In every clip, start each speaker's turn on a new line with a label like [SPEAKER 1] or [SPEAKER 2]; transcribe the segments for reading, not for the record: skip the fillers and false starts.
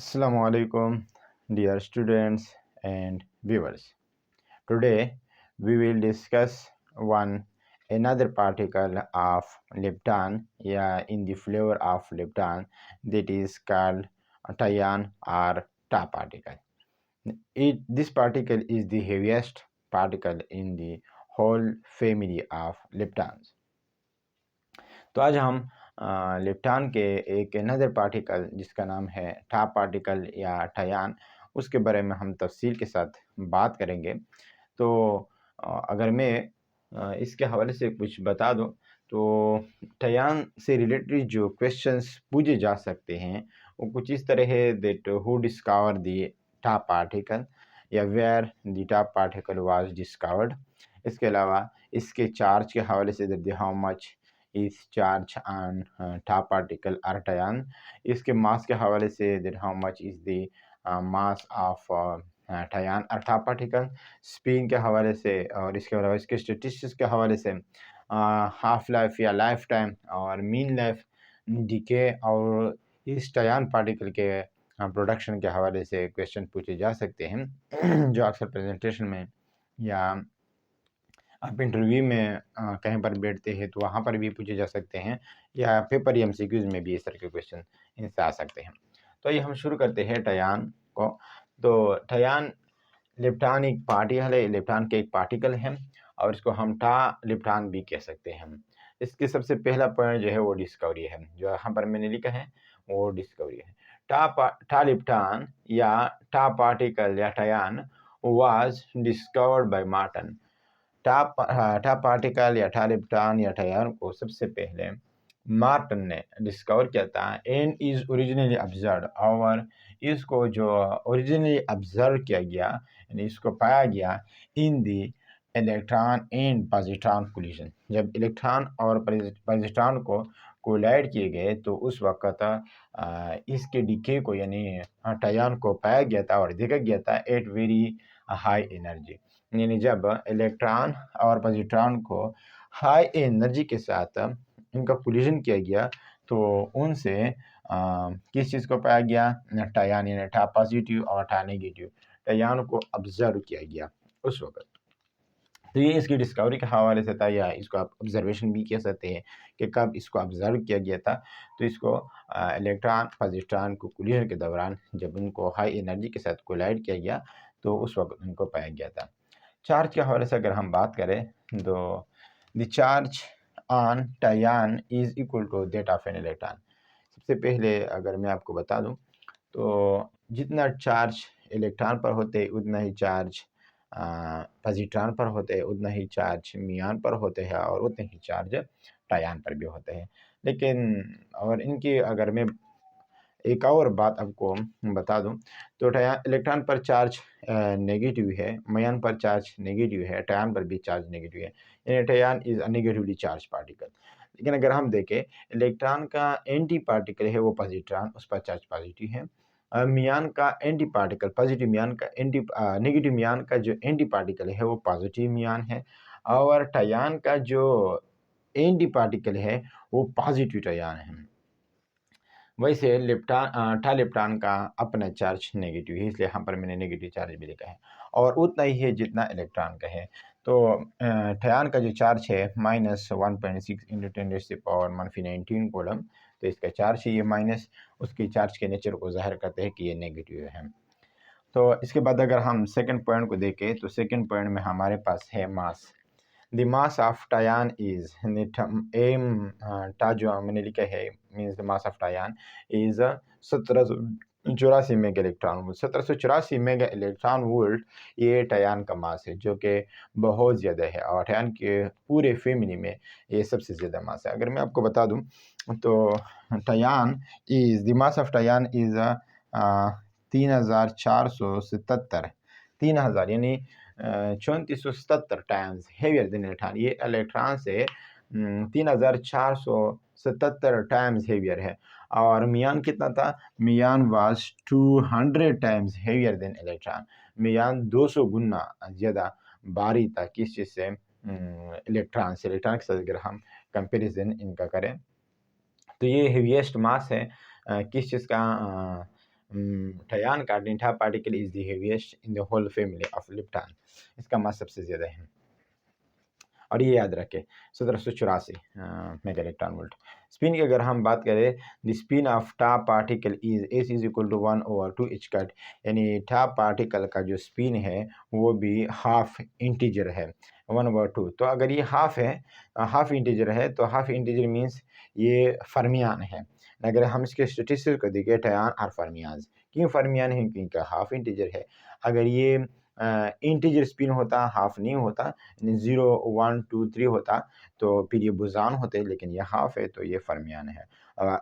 [SPEAKER 1] Assalamu alaikum, dear students and viewers. Today we will discuss one another particle of lepton, in the flavor of lepton, that is called tyan or Ta particle. This particle is the heaviest particle in the whole family of leptons. तो आज हम lepton के एक another particle जिसका नाम है टा particle या टयान, उसके बारे में हम तफसील के साथ बात करेंगे। तो अगर मैं इसके हवाले से कुछ बता दूं तो टयान से रिलेटेड जो क्वेश्चंस पूछे जा सकते हैं वो कुछ इस तरह है that who discover the tau particle या where the tau particle was discovered. इसके अलावा इसके चार्ज के हवाले से that how much is charge on tau particle और टयान। इसके मास के हवाले से that how much is the mass of tauon और टा पार्टिकल। स्पिन के हवाले से और इसके अलावा इसके स्टेटिस्टिक्स के हवाले से हाफ लाइफ या लाइफ टाइम और मीन लाइफ डीके और इस टयान पार्टिकल के प्रोडक्शन के हवाले से क्वेश्चन पूछे जा सकते हैं जो अक्सर प्रेजेंटेशन में या आप इंटरव्यू में कहीं पर बैठते हैं तो वहाँ पर भी पूछे जा सकते हैं या पेपर या एमसीक्यूज में भी इस तरह के क्वेश्चन इनसे आ सकते हैं। तो ये हम शुरू करते हैं टयान को। तो टयान लेप्टान एक पार्टिकल है, लेप्टान के एक पार्टिकल है और इसको हम टा लेप्टान भी कह सकते हैं। इसके सबसे पहला पॉइंट जो है वो डिस्कवरी है, जो यहाँ पर मैंने लिखा है वो डिस्कवरी है। टा लेप्टान या टा पार्टिकल या टयान वाज डिस्कवर्ड बाय मार्टन। टा पार्टिकल या टा लेप्टान या टयान को सबसे पहले मार्टन ने डिस्कवर किया था एंड इज ओरिजिनली ऑब्जर्व, और इसको जो ओरिजिनली ऑब्जर्व किया गया यानी इसको पाया गया इन the electron and positron collision. जब इलेक्ट्रॉन और पॉजिट्रॉन को कोलाइड किए गए तो उस वक्त इसके डिके को यानी टयान को पाया गया था और देखा गया था एट वेरी हाई एनर्जी। यानी जब इलेक्ट्रॉन और पॉजिट्रॉन को हाई एनर्जी के साथ इनका कोलिजन किया गया तो उनसे किस चीज़ को पाया गया, टयान यानी टा पॉजिटिव और टा नेगेटिव टयान को ऑब्जर्व किया गया उस वक्त। तो ये इसकी डिस्कवरी के हवाले से था या इसको आप ऑब्जर्वेशन भी कह सकते हैं कि कब इसको ऑब्जर्व किया गया था। तो इसको इलेक्ट्रॉन पॉजिट्रॉन को कोलिजन के दौरान जब उनको हाई एनर्जी के साथ कोलाइड किया गया तो उस वक्त उनको पाया गया था। चार्ज के हवाले से अगर हम बात करें तो the charge on tauon is equal to that of an electron. सबसे पहले अगर मैं आपको बता दूं तो जितना चार्ज इलेक्ट्रॉन पर होते उतना ही चार्ज पॉजिट्रॉन पर होते हैं, उतना ही चार्ज मियान पर होते हैं और उतने ही चार्ज टयान पर भी होते हैं। लेकिन और इनकी अगर मैं एक और बात आपको बता दूं तो टयान इलेक्ट्रॉन पर चार्ज नेगेटिव है, मियान पर चार्ज नेगेटिव है, टयान पर भी चार्ज नेगेटिव है, यानी tauon is a negatively charged particle. लेकिन अगर हम देखें इलेक्ट्रॉन का एंटी पार्टिकल है वो पॉजिट्रॉन, उस पर चार्ज पॉजिटिव है। मियान का एंटी पार्टिकल पॉजिटिव मियान का एंटी नेगेटिव मियान का जो एंटी पार्टिकल है वो पॉजिटिव मियान है और टयान का जो एंटी पार्टिकल है वो पॉजिटिव टयान है। वैसे टा लेप्टान का अपना चार्ज नेगेटिव है, इसलिए यहाँ पर मैंने नेगेटिव चार्ज भी लिखा है और उतना ही है जितना इलेक्ट्रॉन का है। तो टयान का जो चार्ज है -1.6 × 10⁻⁻19 कूलम, तो इसका चार्ज है ये माइनस, उसके चार्ज के नेचर को जाहिर करते हैं कि ये नेगेटिव है। तो इसके बाद अगर हम सेकंड पॉइंट को देखें तो सेकंड पॉइंट में हमारे पास है mass. The mass of tauon is tau जो मैंने लिखा है means the mass of tauon is 1784 mega electron volt. 1784 mega electron volt ये टयान का मास है जो कि बहुत ज़्यादा है और टयान के पूरे फैमिली में ये सबसे ज़्यादा मास है। अगर मैं आपको बता दूं तो tauon is the mass of tauon is 3477, 3000 यानी 3477 टाइम्स हेवियर देन इलेक्ट्रॉन। ये इलेक्ट्रॉन से 3477 टाइम्स हेवियर है और मियान कितना था, muon was 200 times heavier than electron. Muon 200 गुना ज़्यादा भारी था किस चीज़ से, इलेक्ट्रॉन से। इलेक्ट्रॉन के साथ अगर हम कंपेरिजन इनका करें तो ये हेवीएस्ट मास है किस चीज़ का, ठयान का नीठा particle is the heaviest in the whole family of lepton. इसका मास सबसे ज़्यादा है और ये याद रखें 1784 मेगा इलेक्ट्रॉन वोल्ट। स्पिन की अगर हम बात करें, the spin of top particle is S is equal to 1/2 H cut, यानी टॉप पार्टिकल का जो स्पिन है वो भी हाफ इंटीजर है 1/2। तो अगर ये हाफ है, हाफ इंटीजर है, तो हाफ इंटीजर मीन्स ये फर्मियान है। अगर हम इसके स्टेटिस्टिक्स को देखें टयान और फर्मियान, क्यों फर्मियान है? क्योंकि हाफ इंटीजर है। अगर ये इंटीजर स्पिन होता, हाफ नहीं होता, 0 1 2 3 होता, तो फिर ये बुजान होते, लेकिन ये हाफ है तो ये फर्मियान है।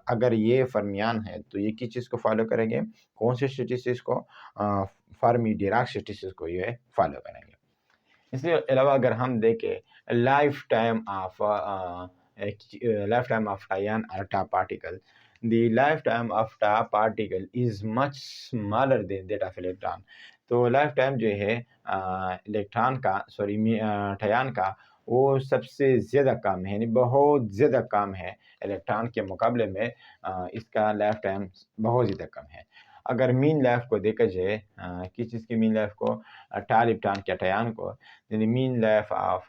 [SPEAKER 1] अगर ये फर्मियान है तो ये किस चीज़ को फॉलो करेंगे? कौन से स्टेटिस्टिक्स को? फर्मी डिराक स्टेटिस्टिक्स को ये फॉलो करेंगे। इसके अलावा अगर हम देखें लाइफ टाइम ऑफ आयन और top particle, the life time of top particle is much smaller than that of electron. तो लाइफ टाइम जो है इलेक्ट्रॉन का, सॉरी ठयान का, वो सबसे ज़्यादा कम है, यानी बहुत ज़्यादा कम है इलेक्ट्रॉन के मुकाबले में। इसका लाइफ टाइम बहुत ज़्यादा कम है। अगर मीन लाइफ को देखा जाए, किस चीज़ की मीन लाइफ को? टाल इलेक्ट्रॉन के ठयान को, mean life of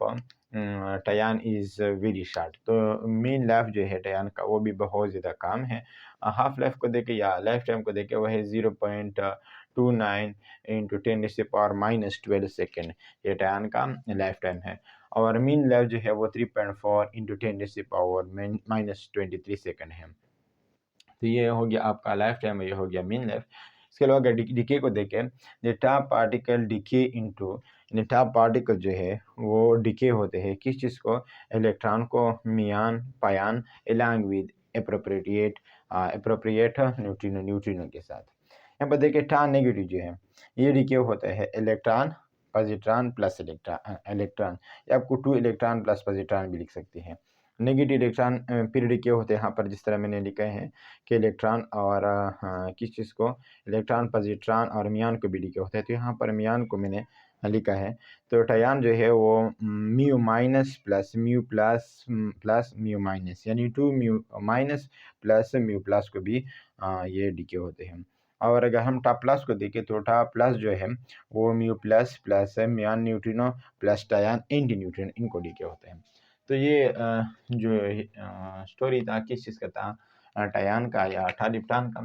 [SPEAKER 1] tauon is very short. तो मीन लाइफ जो है टयान का वो भी बहुत ज़्यादा कम है। हाफ लाइफ को देखें या लाइफ टाइम को देखें, वह है 0.29 इंटू 10⁻⁻12 सेकेंड, ये टयान का लाइफ टाइम है। और मीन लाइफ जो है वो 3.4 इंटू 10⁻⁻23 सेकेंड है। तो ये हो गया आपका लाइफ टाइम, ये हो गया मीन लाइफ। इसके अलावा अगर डिके को देखें, the top particle decay into, top particle जो है वो डिके होते हैं किस चीज़ को? इलेक्ट्रॉन को, मियान, पायान, एलॉन्ग विद एप्रोप्रिएट न्यूट्रिनो के साथ। यहाँ पर देखिए टॉन नेगेटिव जो है ये डिके होता है इलेक्ट्रॉन, पॉजिट्रॉन प्लस इलेक्ट्रॉन, या आपको 2 इलेक्ट्रॉन प्लस पॉजिट्रॉन भी लिख सकते हैं। नेगेटिव इलेक्ट्रॉन पीरियड के होते हैं, यहाँ पर जिस तरह मैंने लिखा है कि इलेक्ट्रॉन और किस चीज़ को? इलेक्ट्रॉन, पॉजिट्रॉन और मियान को भी लिखे होते हैं। तो यहाँ पर मियान को मैंने लिखा है। तो टयान जो है वो mu minus plus mu plus plus mu minus, यानी 2 mu minus plus mu plus को भी ये डीके होते हैं। और अगर हम टॉप प्लस को देखें तो टॉप प्लस जो है वो mu plus plus muon neutrino plus tauon anti neutrino, इनको डीके होते हैं। तो ये जो स्टोरी था किस चीज़ का था? टयान का या टालिप्टान का।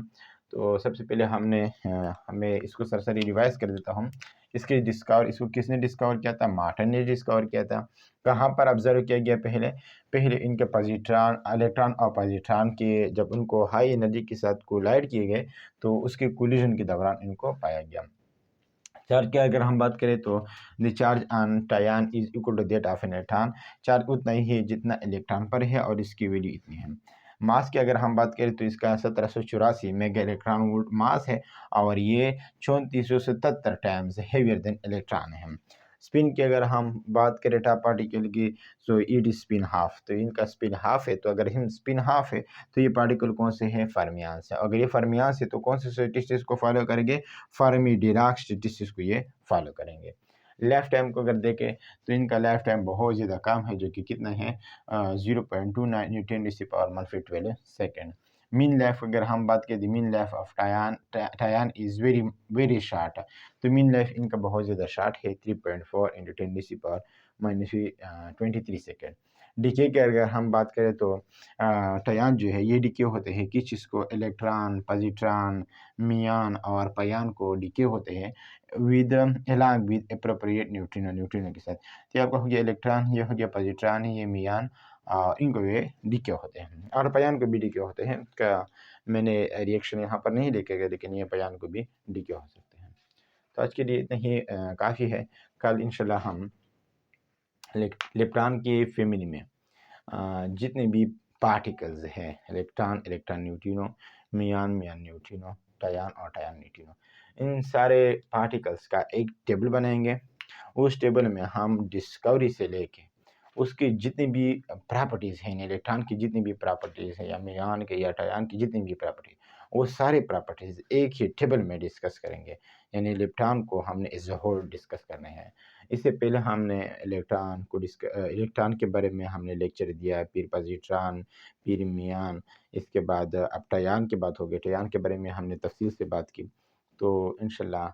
[SPEAKER 1] तो सबसे पहले हमें इसको सरसरी रिवाइज कर देता हूँ। इसको किसने डिस्कवर किया था? मार्टिन ने डिस्कवर किया था। कहाँ पर ऑब्जर्व किया गया? पहले इनके पॉजिट्रॉन, इलेक्ट्रॉन और पॉजिट्रॉन के जब उनको हाई एनर्जी के साथ कोलाइड किए गए तो उसके कोलिजन के दौरान इनको पाया गया। चार्ज की अगर हम बात करें तो the charge on tauon is equal to that of an electron, charge उतना ही है जितना इलेक्ट्रॉन पर है और इसकी वैल्यू इतनी है। मास की अगर हम बात करें तो इसका 1784 मेगा इलेक्ट्रॉन वोल्ट मास है और ये 3477 टाइम्स हेवियर देन इलेक्ट्रॉन है। स्पिन की अगर हम बात करें टॉप पार्टिकल की, so it is spin half, तो इनका स्पिन हाफ है। तो अगर हम स्पिन हाफ है तो ये पार्टिकल कौन से हैं? फर्मियान्स है। अगर ये फर्मियान्स है तो कौन से स्टेटिस्टिक्स को फॉलो करेंगे? फर्मी डिराक स्टेटिस्टिक्स को ये फॉलो करेंगे। लाइफ टाइम को अगर देखें तो इनका लाइफ टाइम बहुत ज़्यादा कम है, जो कि कितना है? 0.29 न्यूटन इसी power minus 12 second. Mean life अगर हम बात करें, mean life of tauon is very very short. तो मीन लाइफ इनका बहुत ज़्यादा शार्ट है, 3.4 इंटू 10 इसी पावर माइनस 23 सेकेंड। डीके की अगर हम बात करें तो टयान जो है ये डीके होते हैं किस चीज़ को? इलेक्ट्रॉन, पॉजिट्रॉन, मियान और पायान को डीके होते हैं with along with appropriate neutrino के साथ। तो आपका हो गया इलेक्ट्रॉन, ये हो गया पॉजिट्रॉन, ये मियान, इनको ये डीके होते हैं और पायान को भी डीके होते हैं। का मैंने रिएक्शन यहाँ पर नहीं लिखे गए, लेकिन ये पायान को भी डीके हो सकते हैं। तो आज के लिए इतना ही काफ़ी है। कल इंशाल्लाह हम इलेक्ट्रॉन की फैमिली में जितने भी पार्टिकल्स हैं, इलेक्ट्रॉन, इलेक्ट्रॉन न्यूट्रिनो, मियान, मियान न्यूट्रिनो, टयान और टयान न्यूट्रिनो, इन सारे पार्टिकल्स का एक टेबल बनाएंगे। उस टेबल में हम डिस्कवरी से लेके उसकी जितनी भी प्रॉपर्टीज़ हैं, इलेक्ट्रॉन की जितनी भी प्रॉपर्टीज़ हैं या मियान के या टयान की जितनी भी प्रॉपर्टी, वो सारे प्रॉपर्टीज़ एक ही टेबल में डिस्कस करेंगे। यानी इलेक्ट्रॉन को हमने एज़ अ होल डिस्कस करने हैं। इससे पहले हमने इलेक्ट्रॉन के बारे में हमने लेक्चर दिया, फिर पॉज़िट्रॉन, फिर मियान, इसके बाद अब टॉरशन की बात हो गई। टॉरशन के बारे में हमने तफ़सील से बात की। तो इंशाल्लाह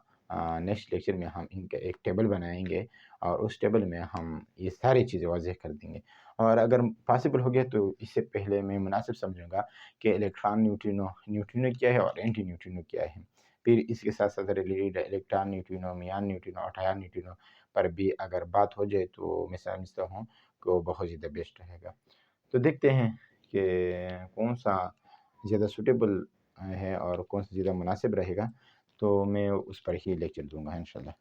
[SPEAKER 1] नेक्स्ट लेक्चर में हम इनका एक टेबल बनाएँगे और उस टेबल में हम ये सारी चीज़ें वाज़ेह कर देंगे। और अगर पॉसिबल हो गया तो इससे पहले मैं मुनासिब समझूँगा कि इलेक्ट्रॉन, न्यूट्रिनो क्या है और एंटी न्यूट्रिनो क्या है। फिर इसके साथ-साथ रिलेटेड इलेक्ट्रॉन न्यूट्रिनो, मियान न्यूट्रिनो और टॉरशन न्यूट्रिनो पर भी अगर बात हो जाए तो मैं समझता हूँ कि वो बहुत ज़्यादा बेस्ट रहेगा। तो देखते हैं कि कौन-सा ज़्यादा सूटेबल है और कौन-सा ज़्यादा मुनासिब रहेगा, तो मैं उस पर ही लेक्चर दूँगा इंशाल्लाह।